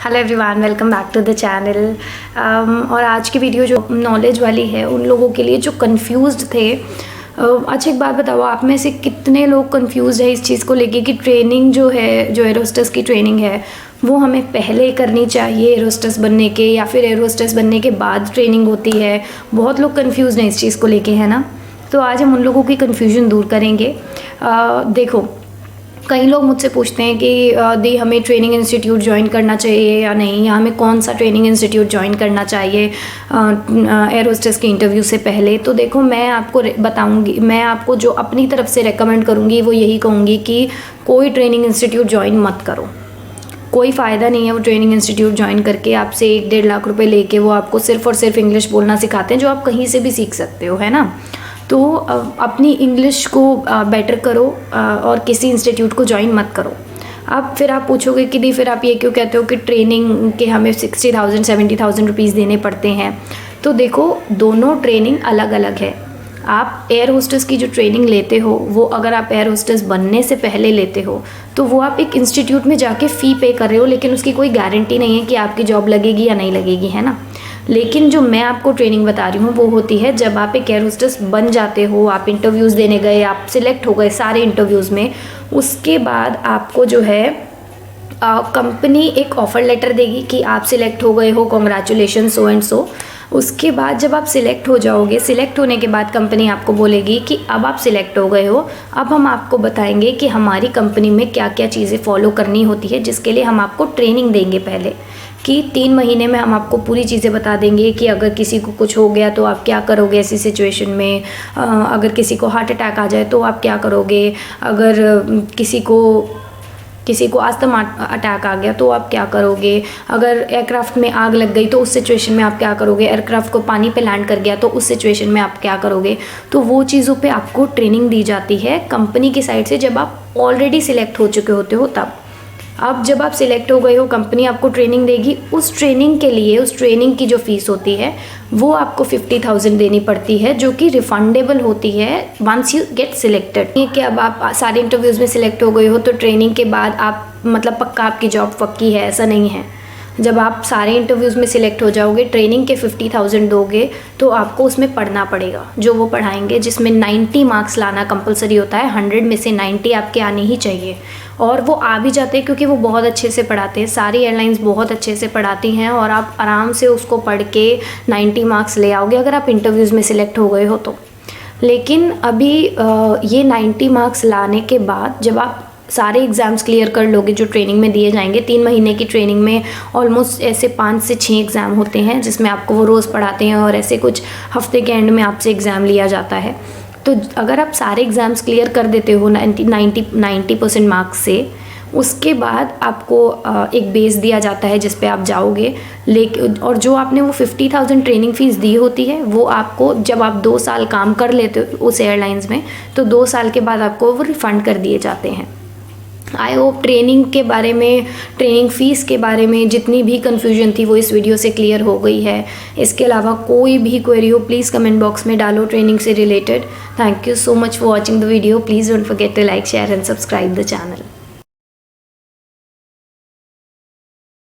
Hello everyone, welcome back to the channel. और आज की वीडियो जो नॉलेज वाली है उन लोगों के लिए जो कंफ्यूज्ड थे। अच्छा एक बात बताओ, आप में से कितने लोग कंफ्यूज है इस चीज़ को लेके कि ट्रेनिंग जो है, जो एयर होस्टेस की ट्रेनिंग है वो हमें पहले करनी चाहिए एयर होस्टेस बनने के, या फिर एयर होस्टेस बनने के बाद ट्रेनिंग होती है। बहुत लोग कंफ्यूज हैं इस चीज़ को लेके, है ना। तो आज हम उन लोगों की कन्फ्यूजन दूर करेंगे। देखो, कई लोग मुझसे पूछते हैं कि दी हमें ट्रेनिंग इंस्टीट्यूट ज्वाइन करना चाहिए या नहीं, या हमें कौन सा ट्रेनिंग इंस्टीट्यूट ज्वाइन करना चाहिए एयर होस्टेस के इंटरव्यू से पहले। तो देखो, मैं आपको बताऊंगी, मैं आपको जो अपनी तरफ से रेकमेंड करूंगी वो यही कहूँगी कि कोई ट्रेनिंग इंस्टीट्यूट ज्वाइन मत करो। कोई फ़ायदा नहीं है वो ट्रेनिंग इंस्टीट्यूट ज्वाइन करके आपसे 1-1.5 लाख रुपए लेके वो आपको सिर्फ और सिर्फ इंग्लिश बोलना सिखाते हैं, जो आप कहीं से भी सीख सकते हो, है ना। तो अपनी इंग्लिश को बेटर करो और किसी इंस्टीट्यूट को ज्वाइन मत करो। अब फिर आप पूछोगे कि दी फिर आप ये क्यों कहते हो कि ट्रेनिंग के हमें 60,000-70,000 रुपीज़ देने पड़ते हैं। तो देखो, दोनों ट्रेनिंग अलग अलग है। आप एयर होस्टेस की जो ट्रेनिंग लेते हो वो अगर आप एयर होस्टेस बनने से पहले लेते हो तो वो आप एक इंस्टीट्यूट में जाके फ़ी पे कर रहे हो, लेकिन उसकी कोई गारंटी नहीं है कि आपकी जॉब लगेगी या नहीं लगेगी, है ना। लेकिन जो मैं आपको ट्रेनिंग बता रही हूँ वो होती है जब आप एक एयर होस्टेस बन जाते हो, आप इंटरव्यूज़ देने गए, आप सिलेक्ट हो गए सारे इंटरव्यूज़ में। उसके बाद आपको जो है कंपनी एक ऑफ़र लेटर देगी कि आप सिलेक्ट हो गए हो, कॉन्ग्रेचुलेशन सो एंड सो। उसके बाद जब आप सिलेक्ट हो जाओगे, सिलेक्ट होने के बाद कंपनी आपको बोलेगी कि अब आप सिलेक्ट हो गए हो, अब हम आपको बताएंगे कि हमारी कंपनी में क्या क्या चीज़ें फॉलो करनी होती है, जिसके लिए हम आपको ट्रेनिंग देंगे पहले कि 3 महीने में हम आपको पूरी चीज़ें बता देंगे कि अगर किसी को कुछ हो गया तो आप क्या करोगे ऐसी सिचुएशन में, अगर किसी को हार्ट अटैक आ जाए तो आप क्या करोगे, अगर किसी को अस्थमा अटैक आ गया तो आप क्या करोगे, अगर एयरक्राफ्ट में आग लग गई तो उस सिचुएशन में आप क्या करोगे, एयरक्राफ्ट को पानी पे लैंड कर गया तो उस सिचुएशन में आप क्या करोगे। तो वो चीज़ों पे आपको ट्रेनिंग दी जाती है कंपनी की साइड से जब आप ऑलरेडी सिलेक्ट हो चुके होते हो तब। अब जब आप सिलेक्ट हो गए हो, कंपनी आपको ट्रेनिंग देगी। उस ट्रेनिंग के लिए, उस ट्रेनिंग की जो फ़ीस होती है वो आपको 50,000 देनी पड़ती है, जो कि रिफंडेबल होती है वंस यू गेट सिलेक्टेड। ये कि अब आप सारे इंटरव्यूज़ में सिलेक्ट हो गए हो तो ट्रेनिंग के बाद आप मतलब पक्का आपकी जॉब पक्की है, ऐसा नहीं है। जब आप सारे इंटरव्यूज़ में सिलेक्ट हो जाओगे, ट्रेनिंग के 50,000 दोगे तो आपको उसमें पढ़ना पड़ेगा जो वो पढ़ाएंगे, जिसमें 90 मार्क्स लाना कंपलसरी होता है। 100 में से 90 आपके आने ही चाहिए, और वो आ भी जाते हैं क्योंकि वो बहुत अच्छे से पढ़ाते हैं। सारी एयरलाइंस बहुत अच्छे से पढ़ाती हैं और आप आराम से उसको पढ़ के 90 मार्क्स ले आओगे अगर आप इंटरव्यूज़ में सिलेक्ट हो गए हो तो। लेकिन अभी ये 90 मार्क्स लाने के बाद जब आप सारे एग्ज़ाम्स क्लियर कर लोगे जो ट्रेनिंग में दिए जाएंगे, 3 महीने की ट्रेनिंग में ऑलमोस्ट ऐसे 5 से 6 एग्ज़ाम होते हैं जिसमें आपको वो रोज़ पढ़ाते हैं, और ऐसे कुछ हफ्ते के एंड में आपसे एग्ज़ाम लिया जाता है। तो अगर आप सारे एग्ज़ाम्स क्लियर कर देते हो 90% मार्क्स से, उसके बाद आपको एक बेस दिया जाता है जिस पे आप जाओगे। लेकिन और जो आपने वो 50,000 ट्रेनिंग फ़ीस दी होती है वो आपको जब आप 2 साल काम कर लेते हो उस एयरलाइंस में तो 2 साल के बाद आपको वो रिफ़ंड कर दिए जाते हैं। आई होप ट्रेनिंग के बारे में, ट्रेनिंग फ़ीस के बारे में जितनी भी कन्फ्यूजन थी वो इस वीडियो से क्लियर हो गई है। इसके अलावा कोई भी क्वेरी हो प्लीज़ कमेंट बॉक्स में डालो ट्रेनिंग से related. Thank you so much for watching the video. Please don't forget to like, share and subscribe the channel.